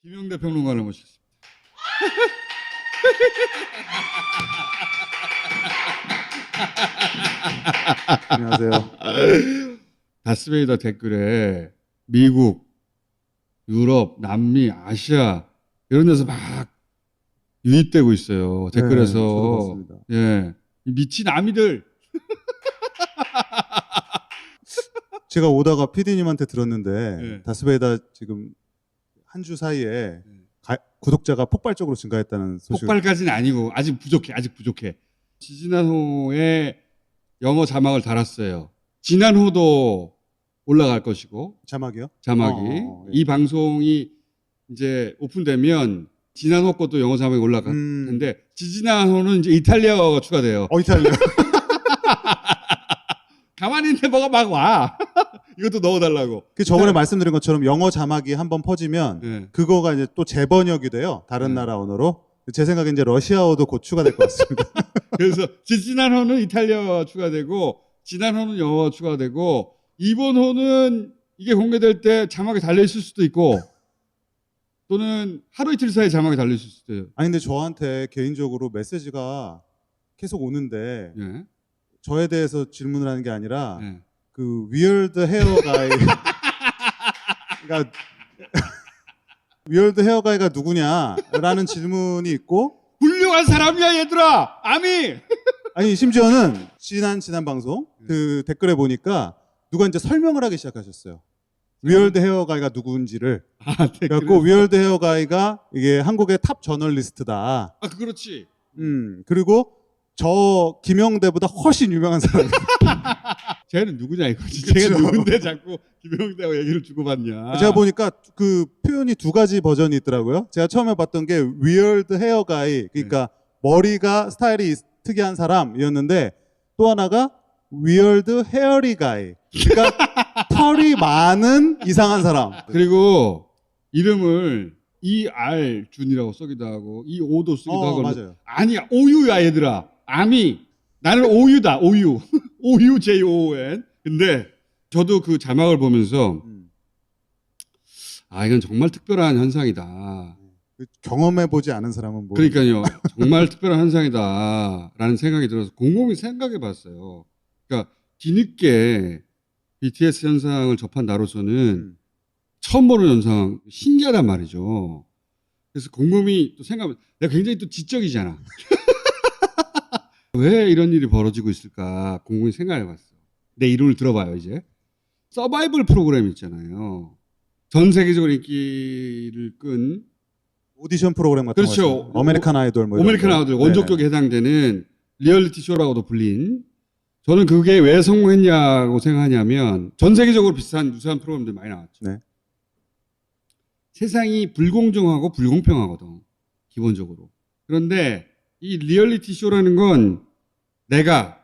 김영대 평론가를 모시겠습니다. 안녕하세요. 다스베이더 댓글에 미국, 유럽, 남미, 아시아 이런 데서 막 유입되고 있어요. 댓글에서. 저도 봤습니다. 예. 이 미친 아미들. 제가 오다가 PD님한테 들었는데 네. 다스베이다 지금 한 주 사이에 구독자가 폭발적으로 증가했다는 소식. 폭발까지는 아니고 아직 부족해. 지진한호의 영어 자막을 달았어요. 진한호도 올라갈 것이고 자막이요? 자막이 예. 이 방송이 이제 오픈되면 진한호 것도 영어 자막이 올라갈 텐데 지진한호는 이제 이탈리아어가 추가돼요. 이탈리아. 가만히 있는데 뭐가 막 와. 이것도 넣어달라고. 그 저번에 말씀드린 것처럼 영어 자막이 한번 퍼지면 네. 그거가 이제 또 재번역이 돼요. 다른 나라 언어로. 제 생각엔 이제 러시아어도 곧 추가될 것 같습니다. 그래서 지난호는 이탈리아어 추가되고 지난호는 영어 추가되고 이번 호는 이게 공개될 때 자막이 달려있을 수도 있고 또는 하루 이틀 사이에 자막이 달려있을 수도 있어요. 아니 근데 저한테 개인적으로 메시지가 계속 오는데 예. 저에 대해서 질문을 하는 게 아니라 예. 그 위얼드 헤어 가이 그러니까 위얼드 헤어 가이가 누구냐라는 질문이 있고 훌륭한 사람이야 얘들아. 아미. 아니 심지어는 지난 방송 그 댓글에 보니까 누가 이제 설명을 하기 시작하셨어요. 위얼드 헤어 가이가 누구인지를. 그래갖고 위얼드 헤어 가이가 이게 한국의 탑 저널리스트다. 아 그렇지. 그리고 저 김영대보다 훨씬 유명한 사람. 쟤는 누구냐 이거지. 그쵸. 쟤가 누군데 자꾸 김영대하고 얘기를 주고받냐. 제가 보니까 그 표현이 두 가지 버전이 있더라고요. 제가 처음에 봤던 게 위얼드 헤어 가이, 그러니까 머리가 스타일이 특이한 사람이었는데 또 하나가 위얼드 헤어리 가이, 그러니까 털이 많은 이상한 사람. 그리고 이름을 ER 준이라고 쓰기도 하고 EO도 쓰기도 하고. 맞아요. 아니야 오유야 얘들아. 아미. 나는 오유다 오유. 오유 JON. 근데 저도 그 자막을 보면서 아 이건 정말 특별한 현상이다. 경험해보지 않은 사람은 뭐. 그러니까요. 정말 특별한 현상이다라는 생각이 들어서 곰곰이 생각해 봤어요. 그러니까 뒤늦게 BTS 현상을 접한 나로서는 처음 보는 현상 신기하단 말이죠. 그래서 곰곰이 또 내가 굉장히 또 지적이잖아. 왜 이런 일이 벌어지고 있을까 곰곰이 생각해 봤어. 내 이름을 들어봐요 이제. 서바이벌 프로그램 있잖아요. 전 세계적으로 인기를 끈 오디션 프로그램 같은 그렇죠. 거. 아메리칸 아이돌 뭐. 아메리칸 아이돌 원조격에 해당되는 리얼리티 쇼라고도 불린. 저는 그게 왜 성공했냐고 생각하냐면 전 세계적으로 비슷한 유사한 프로그램들 많이 나왔죠. 네. 세상이 불공정하고 불공평하거든. 기본적으로. 그런데 이 리얼리티 쇼라는 건 내가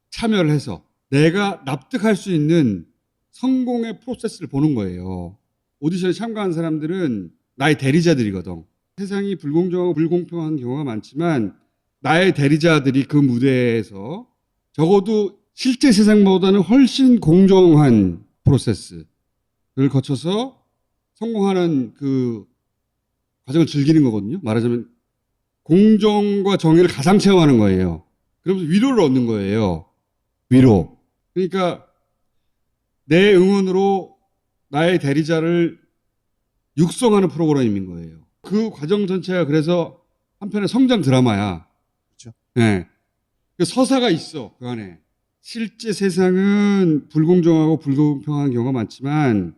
참여를 해서 내가 납득할 수 있는 성공의 프로세스를 보는 거예요. 오디션에 참가한 사람들은 나의 대리자들이거든. 세상이 불공정하고 불공평한 경우가 많지만 나의 대리자들이 그 무대에서 적어도 실제 세상보다는 훨씬 공정한 프로세스를 거쳐서 성공하는 그 과정을 즐기는 거거든요. 말하자면 공정과 정의를 가상 체험하는 거예요. 그러면서 위로를 얻는 거예요. 위로. 그러니까 내 응원으로 나의 대리자를 육성하는 프로그램인 거예요. 그 과정 전체가 그래서 한편의 성장 드라마야. 그렇죠. 네. 그 서사가 있어 그 안에. 실제 세상은 불공정하고 불공평한 경우가 많지만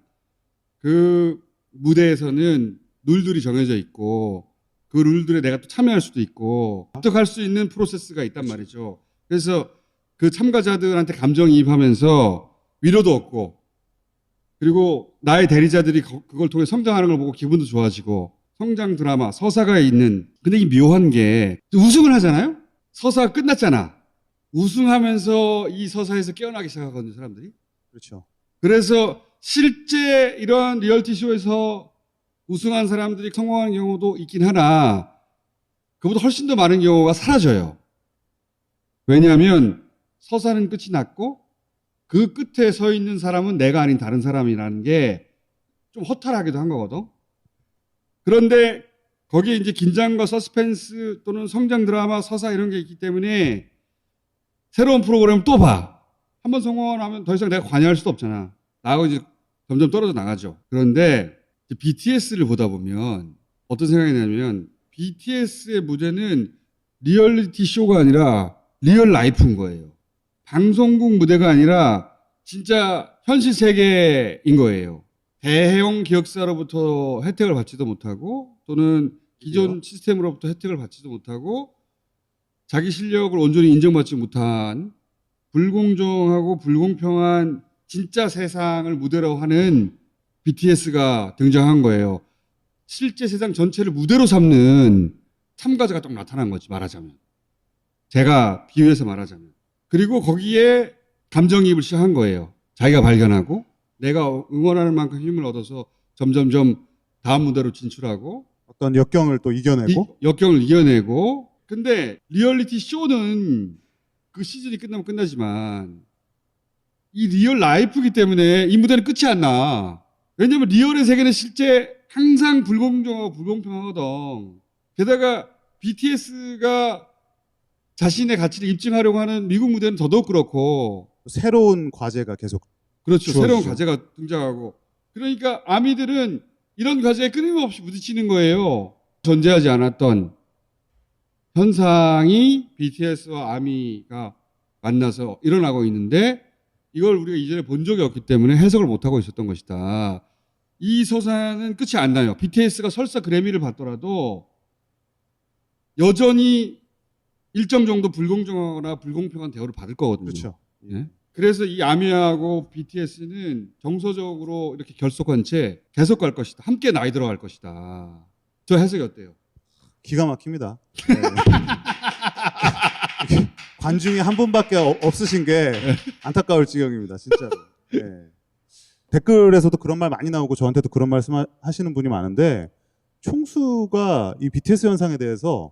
그 무대에서는 룰들이 정해져 있고 그 룰들에 내가 또 참여할 수도 있고 납득할 수 있는 프로세스가 있단 말이죠. 그래서 그 참가자들한테 감정이입하면서 위로도 얻고 그리고 나의 대리자들이 그걸 통해 성장하는 걸 보고 기분도 좋아지고 성장 드라마, 서사가 있는. 근데 이 묘한 게 우승을 하잖아요? 서사가 끝났잖아. 우승하면서 이 서사에서 깨어나기 시작하거든요, 사람들이. 그렇죠. 그래서 실제 이런 리얼티 쇼에서 우승한 사람들이 성공하는 경우도 있긴 하나 그보다 훨씬 더 많은 경우가 사라져요. 왜냐하면 서사는 끝이 났고 그 끝에 서 있는 사람은 내가 아닌 다른 사람이라는 게 좀 허탈하기도 한 거거든. 그런데 거기에 이제 긴장과 서스펜스 또는 성장 드라마, 서사 이런 게 있기 때문에 새로운 프로그램을 또 봐. 한번 성공하면 더 이상 내가 관여할 수도 없잖아. 나하고 이제 점점 떨어져 나가죠. 그런데 BTS를 보다 보면 어떤 생각이 나냐면 BTS의 무대는 리얼리티 쇼가 아니라 리얼 라이프인 거예요. 방송국 무대가 아니라 진짜 현실 세계인 거예요. 대형 기획사로부터 혜택을 받지도 못하고 또는 기존 시스템으로부터 혜택을 받지도 못하고 자기 실력을 온전히 인정받지 못한 불공정하고 불공평한 진짜 세상을 무대로 하는 BTS가 등장한 거예요. 실제 세상 전체를 무대로 삼는 참가자가 딱 나타난 거지, 말하자면. 제가 비유해서 말하자면. 그리고 거기에 감정이입을 시작한 거예요. 자기가 발견하고 내가 응원하는 만큼 힘을 얻어서 점점점 다음 무대로 진출하고 어떤 역경을 또 이겨내고 역경을 이겨내고. 근데 리얼리티 쇼는 그 시즌이 끝나면 끝나지만 이 리얼 라이프이기 때문에 이 무대는 끝이 안 나. 왜냐면 리얼의 세계는 실제 항상 불공정하고 불공평하거든. 게다가 BTS가 자신의 가치를 입증하려고 하는 미국 무대는 더더욱 그렇고. 새로운 과제가 계속 그렇죠. 주어지죠. 새로운 과제가 등장하고. 그러니까 아미들은 이런 과제에 끊임없이 부딪히는 거예요. 존재하지 않았던 현상이 BTS와 아미가 만나서 일어나고 있는데 이걸 우리가 이전에 본 적이 없기 때문에 해석을 못하고 있었던 것이다. 이 서사는 끝이 안 나요. BTS가 설사 그래미를 받더라도 여전히 일정 정도 불공정하거나 불공평한 대우를 받을 거거든요. 그렇죠. 예? 그래서 이 아미하고 BTS는 정서적으로 이렇게 결속한 채 계속 갈 것이다. 함께 나이 들어갈 것이다. 저 해석이 어때요? 기가 막힙니다. 네. 관중이 한 분밖에 없으신 게 안타까울 지경입니다. 진짜로. 네. 댓글에서도 그런 말 많이 나오고 저한테도 그런 말씀 하시는 분이 많은데 총수가 이 BTS 현상에 대해서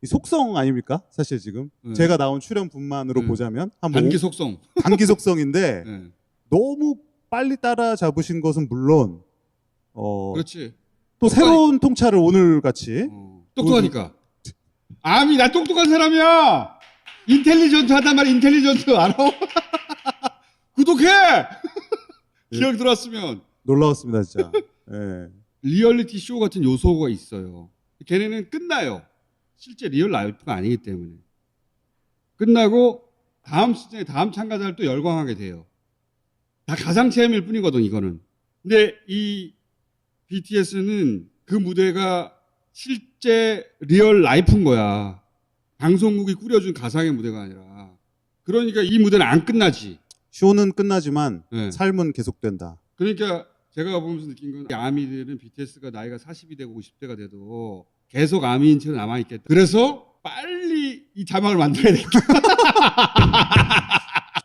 이 속성 아닙니까? 사실 지금 제가 나온 출연분만으로 보자면 한 단기 속성. 단기 속성인데 네. 너무 빨리 따라잡으신 것은 물론 그렇지. 또 새로운 통찰을 오늘 같이 똑똑하니까. 아미 나 똑똑한 사람이야. 인텔리전트 하단 말 인텔리전트 알아? 구독해. 기억 들었으면. 놀라웠습니다 진짜. 네. 리얼리티 쇼 같은 요소가 있어요. 걔네는 끝나요. 실제 리얼 라이프가 아니기 때문에. 끝나고 다음 시즌에 다음 참가자를 또 열광하게 돼요. 다 가상 체험일 뿐이거든 이거는. 근데 이 BTS는 그 무대가 실제 리얼 라이프인 거야. 방송국이 꾸려준 가상의 무대가 아니라. 그러니까 이 무대는 안 끝나지. 쇼는 끝나지만 네. 삶은 계속된다. 그러니까 제가 보면서 느낀 건 아미들은 BTS가 나이가 40이 되고 50대가 돼도 계속 아미인 채로 남아있겠다. 그래서 빨리 이 자막을 만들어야 되겠다.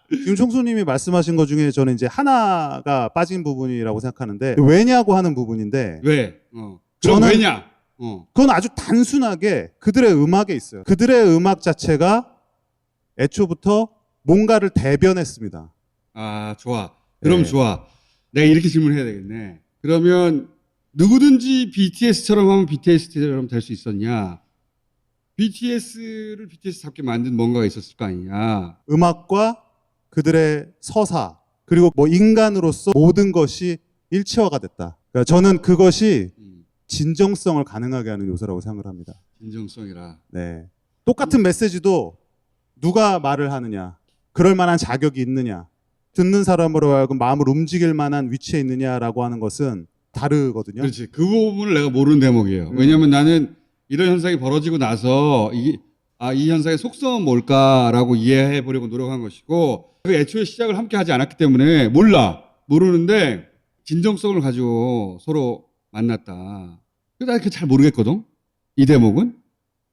지금 총수님이 말씀하신 것 중에 저는 이제 하나가 빠진 부분이라고 생각하는데 왜냐고 하는 부분인데 왜? 그럼 왜냐? 그건 아주 단순하게 그들의 음악에 있어요. 그들의 음악 자체가 애초부터 뭔가를 대변했습니다. 아, 좋아. 그럼 네. 좋아. 내가 이렇게 질문해야 되겠네. 그러면 누구든지 BTS처럼 하면 BTS처럼 될 수 있었냐? BTS를 BTS답게 만든 뭔가가 있었을 거 아니냐? 음악과 그들의 서사 그리고 뭐 인간으로서 모든 것이 일체화가 됐다. 그러니까 저는 그것이 진정성을 가능하게 하는 요소라고 생각을 합니다. 진정성이라. 네. 똑같은 메시지도 누가 말을 하느냐, 그럴 만한 자격이 있느냐, 듣는 사람으로 하여금 마음을 움직일 만한 위치에 있느냐라고 하는 것은 다르거든요. 그렇지. 그 부분을 내가 모르는 대목이에요. 왜냐하면 나는 이런 현상이 벌어지고 나서 이 현상의 속성은 뭘까라고 이해해 보려고 노력한 것이고 그 애초에 시작을 함께 하지 않았기 때문에 모르는데 진정성을 가지고 서로 만났다. 나 그게 잘 모르겠거든. 이 대목은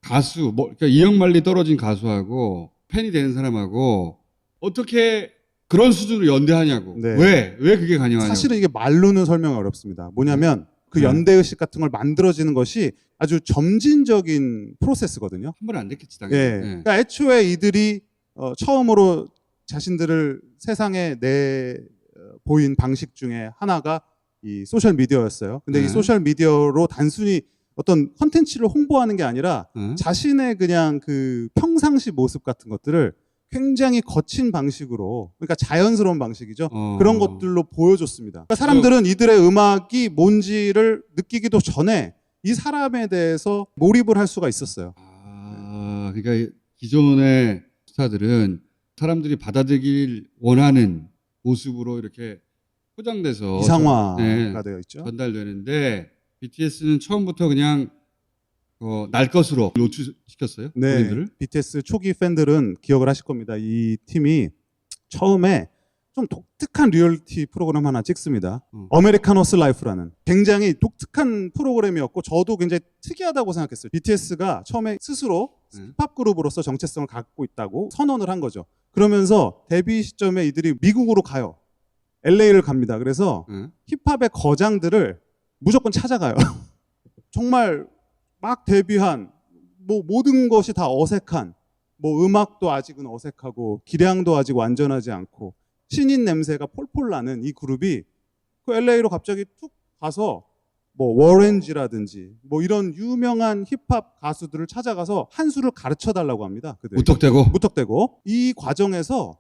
가수 그러니까 이영만리 떨어진 가수하고 팬이 되는 사람하고 어떻게 그런 수준으로 연대하냐고. 네. 왜 그게 가능하냐고. 사실은 이게 말로는 설명이 어렵습니다. 뭐냐면 그 연대의식 같은 걸 만들어지는 것이 아주 점진적인 프로세스거든요. 한 번에 안 됐겠지 당연히. 예. 그러니까 애초에 이들이 처음으로 자신들을 세상에 내 보인 방식 중에 하나가 이 소셜 미디어였어요. 근데 네. 이 소셜 미디어로 단순히 어떤 컨텐츠를 홍보하는 게 아니라 네. 자신의 그냥 그 평상시 모습 같은 것들을 굉장히 거친 방식으로, 그러니까 자연스러운 방식이죠. 그런 것들로 보여줬습니다. 그러니까 사람들은 이들의 음악이 뭔지를 느끼기도 전에 이 사람에 대해서 몰입을 할 수가 있었어요. 그러니까 기존의 스타들은 사람들이 받아들이길 원하는 모습으로 이렇게 포장돼서 이상화가 되어 있죠. 전달되는데 BTS는 처음부터 그냥 날 것으로 노출시켰어요. 네, 본인들을. BTS 초기 팬들은 기억을 하실 겁니다. 이 팀이 처음에 좀 독특한 리얼리티 프로그램 하나 찍습니다. 아메리카노스 라이프라는 굉장히 독특한 프로그램이었고 저도 굉장히 특이하다고 생각했어요. BTS가 처음에 스스로 힙합 그룹으로서 정체성을 갖고 있다고 선언을 한 거죠. 그러면서 데뷔 시점에 이들이 미국으로 가요. LA를 갑니다. 그래서 힙합의 거장들을 무조건 찾아가요. 정말 막 데뷔한 뭐 모든 것이 다 어색한, 뭐 음악도 아직은 어색하고 기량도 아직 완전하지 않고 신인 냄새가 폴폴 나는 이 그룹이 그 LA로 갑자기 툭 가서 뭐 워렌지라든지 뭐 이런 유명한 힙합 가수들을 찾아가서 한 수를 가르쳐 달라고 합니다. 무턱대고 이 과정에서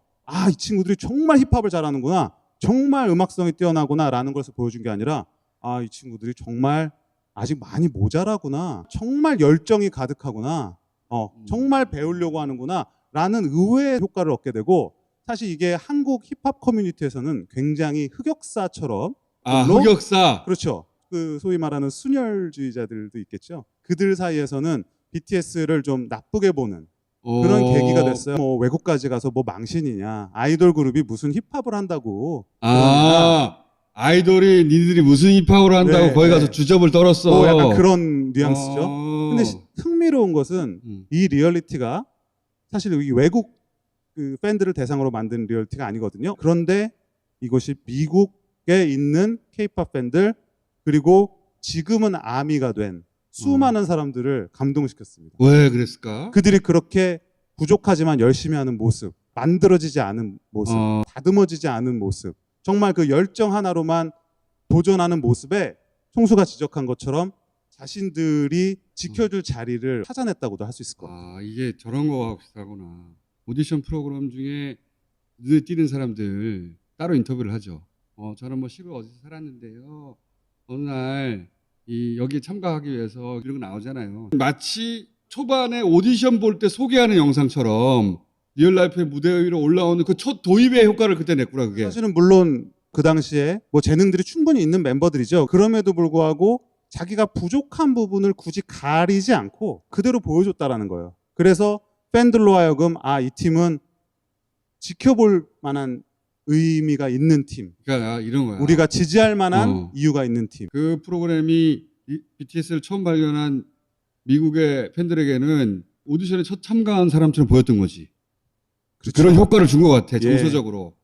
이 친구들이 정말 힙합을 잘하는구나, 정말 음악성이 뛰어나구나라는 것을 보여준 게 아니라 이 친구들이 정말 아직 많이 모자라구나, 정말 열정이 가득하구나, 정말 배우려고 하는구나 라는 의외의 효과를 얻게 되고, 사실 이게 한국 힙합 커뮤니티에서는 굉장히 흑역사처럼, 흑역사. 그렇죠. 그 소위 말하는 순혈주의자들도 있겠죠. 그들 사이에서는 BTS를 좀 나쁘게 보는 그런 계기가 됐어요. 뭐 외국까지 가서 뭐 망신이냐, 아이돌 그룹이 무슨 힙합을 한다고. 아이돌이 니들이 무슨 힙합을 한다고 네, 거기 가서 주접을 떨었어. 뭐 약간 그런 뉘앙스죠. 근데 흥미로운 것은 이 리얼리티가 사실 이 외국 그 팬들을 대상으로 만든 리얼리티가 아니거든요. 그런데 이것이 미국에 있는 K-팝 팬들, 그리고 지금은 아미가 된 수많은 사람들을 감동시켰습니다. 왜 그랬을까? 그들이 그렇게 부족하지만 열심히 하는 모습, 만들어지지 않은 모습, 다듬어지지 않은 모습, 정말 그 열정 하나로만 도전하는 모습에 총수가 지적한 것처럼 자신들이 지켜줄 자리를 찾아냈다고도 할 수 있을 것 같아요. 이게 저런 거하고 비슷하구나. 오디션 프로그램 중에 눈에 띄는 사람들 따로 인터뷰를 하죠. 저는 뭐 시골 어디서 살았는데요. 어느 날 여기에 참가하기 위해서 이런 거 나오잖아요. 마치 초반에 오디션 볼 때 소개하는 영상처럼 리얼라이프의 무대 위로 올라오는 그 첫 도입의 효과를 그때 냈구나, 그게. 사실은 물론 그 당시에 뭐 재능들이 충분히 있는 멤버들이죠. 그럼에도 불구하고 자기가 부족한 부분을 굳이 가리지 않고 그대로 보여줬다라는 거예요. 그래서 팬들로 하여금 이 팀은 지켜볼 만한 의미가 있는 팀. 그러니까 이런 거야. 우리가 지지할 만한 이유가 있는 팀. 그 프로그램이 BTS를 처음 발견한 미국의 팬들에게는 오디션에 첫 참가한 사람처럼 보였던 거지. 그렇죠. 그런 효과를 준 것 같아, 정서적으로.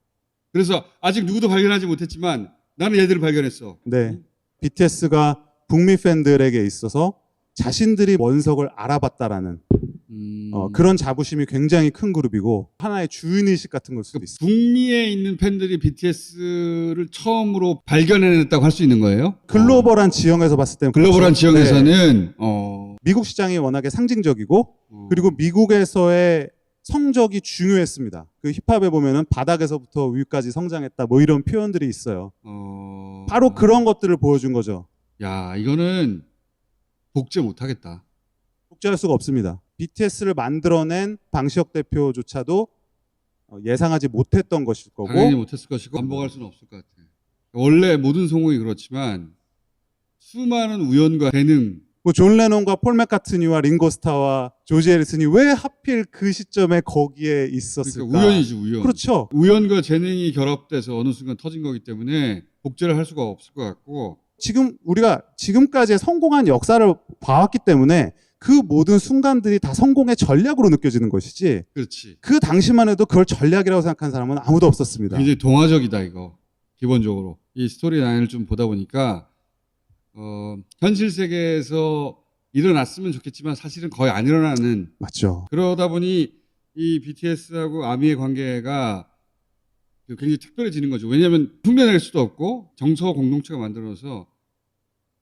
그래서 아직 누구도 발견하지 못했지만 나는 얘들을 발견했어. 네. BTS가 북미 팬들에게 있어서 자신들이 원석을 알아봤다라는 그런 자부심이 굉장히 큰 그룹이고 하나의 주인의식 같은 걸 수도 있어요. 북미에 있는 팬들이 BTS를 처음으로 발견해냈다고 할 수 있는 거예요? 글로벌한 지형에서 봤을 때는 글로벌한 그렇죠. 지형에서는 미국 시장이 워낙에 상징적이고 그리고 미국에서의 성적이 중요했습니다. 그 힙합에 보면은 바닥에서부터 위까지 성장했다 뭐 이런 표현들이 있어요. 바로 그런 것들을 보여준 거죠. 야, 이거는 복제 못하겠다. 복제할 수가 없습니다. BTS를 만들어낸 방시혁 대표조차도 예상하지 못했던 것일 거고 당연히 못했을 것이고 반복할 수는 없을 것 같아. 원래 모든 성공이 그렇지만 수많은 우연과 재능, 뭐 존 레논과 폴 맥카트니와 링고스타와 조지 해리슨이 왜 하필 그 시점에 거기에 있었을까? 그러니까 우연이지, 우연. 그렇죠. 우연과 재능이 결합돼서 어느 순간 터진 거기 때문에 복제를 할 수가 없을 것 같고, 지금 우리가 지금까지의 성공한 역사를 봐왔기 때문에 그 모든 순간들이 다 성공의 전략으로 느껴지는 것이지. 그렇지. 그 당시만 해도 그걸 전략이라고 생각하는 사람은 아무도 없었습니다. 굉장히 동화적이다, 이거. 기본적으로. 이 스토리 라인을 좀 보다 보니까 현실 세계에서 일어났으면 좋겠지만 사실은 거의 안 일어나는. 맞죠. 그러다 보니 이 BTS하고 아미의 관계가 굉장히 특별해지는 거죠. 왜냐하면 흉내낼 수도 없고 정서 공동체가 만들어서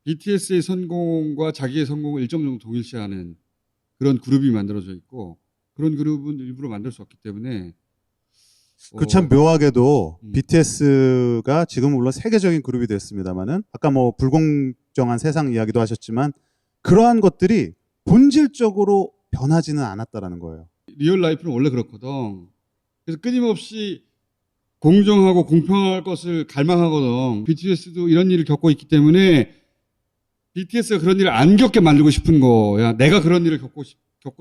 BTS의 성공과 자기의 성공을 일정 정도 동일시하는 그런 그룹이 만들어져 있고 그런 그룹은 일부러 만들 수 없기 때문에 그 참 묘하게도 음. BTS가 지금 물론 세계적인 그룹이 됐습니다만은 아까 뭐 불공정한 세상 이야기도 하셨지만 그러한 것들이 본질적으로 변하지는 않았다라는 거예요. 리얼 라이프는 원래 그렇거든. 그래서 끊임없이 공정하고 공평할 것을 갈망하거든. BTS도 이런 일을 겪고 있기 때문에 BTS가 그런 일을 안 겪게 만들고 싶은 거야. 내가 그런 일을 겪고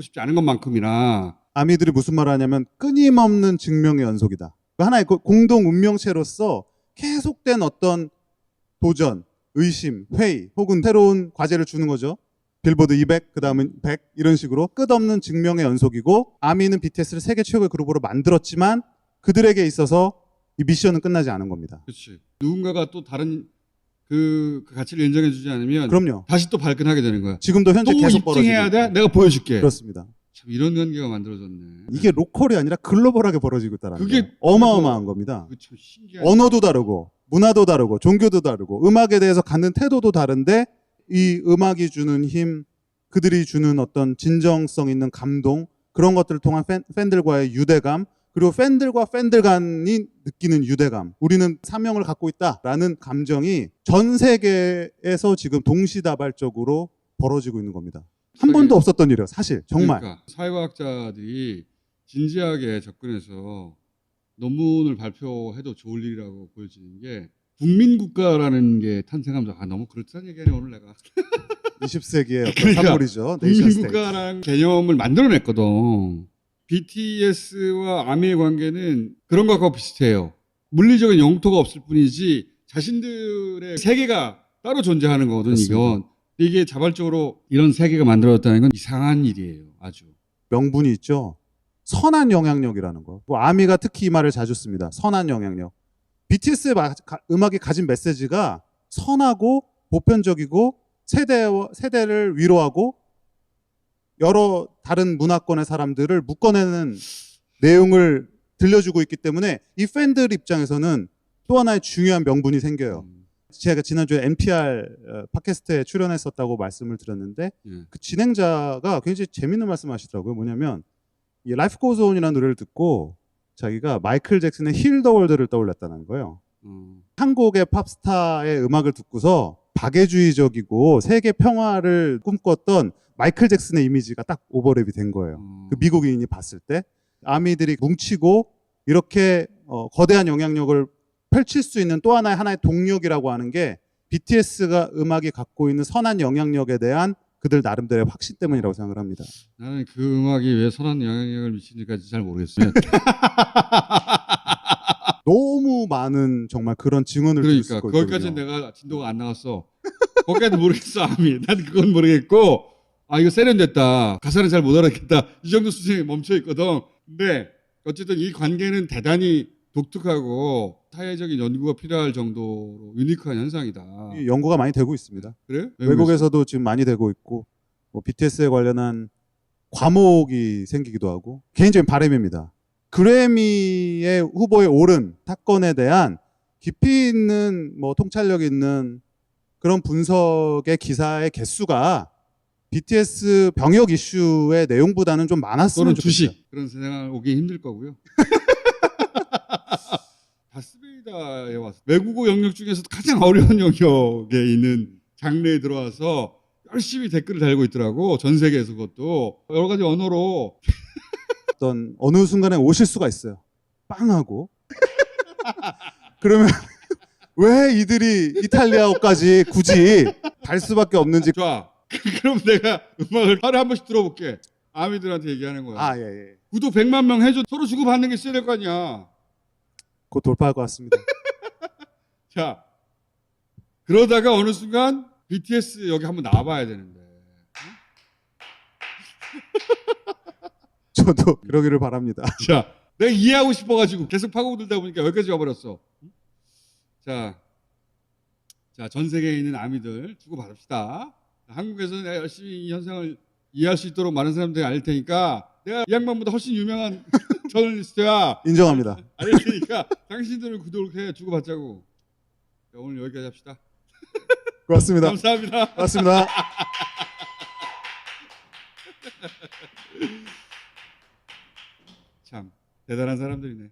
싶지 않은 것만큼이나. 아미들이 무슨 말을 하냐면 끊임없는 증명의 연속이다. 그 하나의 공동 운명체로서 계속된 어떤 도전, 의심, 회의 혹은 새로운 과제를 주는 거죠. 빌보드 200, 그 다음은 100 이런 식으로 끝없는 증명의 연속이고 아미는 BTS를 세계 최고의 그룹으로 만들었지만 그들에게 있어서 이 미션은 끝나지 않은 겁니다. 그렇지. 누군가가 또 다른 그 가치를 인정해주지 않으면 그럼요. 다시 또 발끈하게 되는 거야. 지금도 현재 또 계속 입증해야 벌어지고 돼? 있고. 내가 보여줄게. 그렇습니다. 참 이런 관계가 만들어졌네. 이게 로컬이 아니라 글로벌하게 벌어지고 있다는 그게 게 어마어마한 겁니다. 그게 참 신기한. 언어도 다르고 문화도 다르고 종교도 다르고 음악에 대해서 갖는 태도도 다른데 이 음악이 주는 힘, 그들이 주는 어떤 진정성 있는 감동 그런 것들을 통한 팬들과의 유대감 그리고 팬들과 팬들 간이 느끼는 유대감 우리는 사명을 갖고 있다라는 감정이 전 세계에서 지금 동시다발적으로 벌어지고 있는 겁니다. 한 번도 없었던 일이에요. 사실 정말. 그러니까 사회과학자들이 진지하게 접근해서 논문을 발표해도 좋을 일이라고 보여지는 게 국민국가라는 게 탄생하면서 너무 그렇다는 얘기하네 오늘 내가. 20세기의 어떤 그러니까 산물이죠. 네이션 스테이트. 국민국가라는 개념을 만들어냈거든. BTS와 아미의 관계는 그런 것과 비슷해요. 물리적인 영토가 없을 뿐이지 자신들의 세계가 따로 존재하는 거거든. 그렇습니다. 이건 이게 자발적으로 이런 세계가 만들어졌다는 건 이상한 일이에요. 아주. 명분이 있죠. 선한 영향력이라는 거. 뭐 아미가 특히 이 말을 자주 씁니다. 선한 영향력. BTS의 음악이 가진 메시지가 선하고 보편적이고 세대를 위로하고 여러 다른 문화권의 사람들을 묶어내는 내용을 들려주고 있기 때문에 이 팬들 입장에서는 또 하나의 중요한 명분이 생겨요. 제가 지난주에 NPR 팟캐스트에 출연했었다고 말씀을 드렸는데 그 진행자가 굉장히 재밌는 말씀 하시더라고요. 뭐냐면 이 Life Goes On이라는 노래를 듣고 자기가 마이클 잭슨의 Heal the World를 떠올렸다는 거예요. 한국의 팝스타의 음악을 듣고서 박애주의적이고 세계 평화를 꿈꿨던 마이클 잭슨의 이미지가 딱 오버랩이 된 거예요. 그 미국인이 봤을 때 아미들이 뭉치고 이렇게 거대한 영향력을 펼칠 수 있는 또 하나의 동력이라고 하는 게 BTS가 음악이 갖고 있는 선한 영향력에 대한 그들 나름대로의 확신 때문이라고 생각을 합니다. 나는 그 음악이 왜 선한 영향력을 미치는지까지 잘 모르겠어요. 너무 많은 정말 그런 증언을 들을 그러니까 수가 거기까지 있거든요. 내가 진도가 안 나왔어. 거기까지 모르겠어 아미. 난 그건 모르겠고 아 이거 세련됐다. 가사는 잘 못 알아듣겠다. 이 정도 수준에 멈춰 있거든. 근데 어쨌든 이 관계는 대단히 독특하고 사회적인 연구가 필요할 정도로 유니크한 현상이다. 이 연구가 많이 되고 있습니다. 그래? 외국에서도 지금 많이 되고 있고 뭐 BTS에 관련한 과목이 생기기도 하고 개인적인 바람입니다. 그래미의 후보에 오른 사건에 대한 깊이 있는 뭐 통찰력 있는 그런 분석의 기사의 개수가 BTS 병역 이슈의 내용보다는 좀 많았으면 또는 좋겠어요. 주식 그런 세상을 오기 힘들 거고요. 다스베이다에 와서 외국어 영역 중에서도 가장 어려운 영역에 있는 장르에 들어와서 열심히 댓글을 달고 있더라고. 전 세계에서 그것도 여러 가지 언어로. 어떤 어느 순간에 오실 수가 있어요. 빵하고. 그러면 왜 이들이 이탈리아어까지 굳이 갈 수밖에 없는지. 좋아. 그럼 내가 음악을 하루에 한 번씩 들어볼게. 아미들한테 얘기하는 거야. 아, 예, 예. 구독 100만 명 해줘. 서로 주고받는 게 있어야 될 거 아니야. 곧 돌파할 것 같습니다. 자, 그러다가 어느 순간 BTS 여기 한번 나와봐야 되는데. 저도 그러기를 바랍니다. 자, 내가 이해하고 싶어가지고 계속 파고들다 보니까 여기까지 와버렸어. 자, 전 세계에 있는 아미들 주고받읍시다. 한국에서 내가 열심히 이 현상을 이해할 수 있도록 많은 사람들이 알 테니까 내가 이 양반보다 훨씬 유명한 저널리스트야. 인정합니다. 아닐 테니까 당신들은 구독해 주고 받자고. 자, 오늘 여기까지 합시다. 고맙습니다. 감사합니다. 고맙습니다. 참 대단한 사람들이네.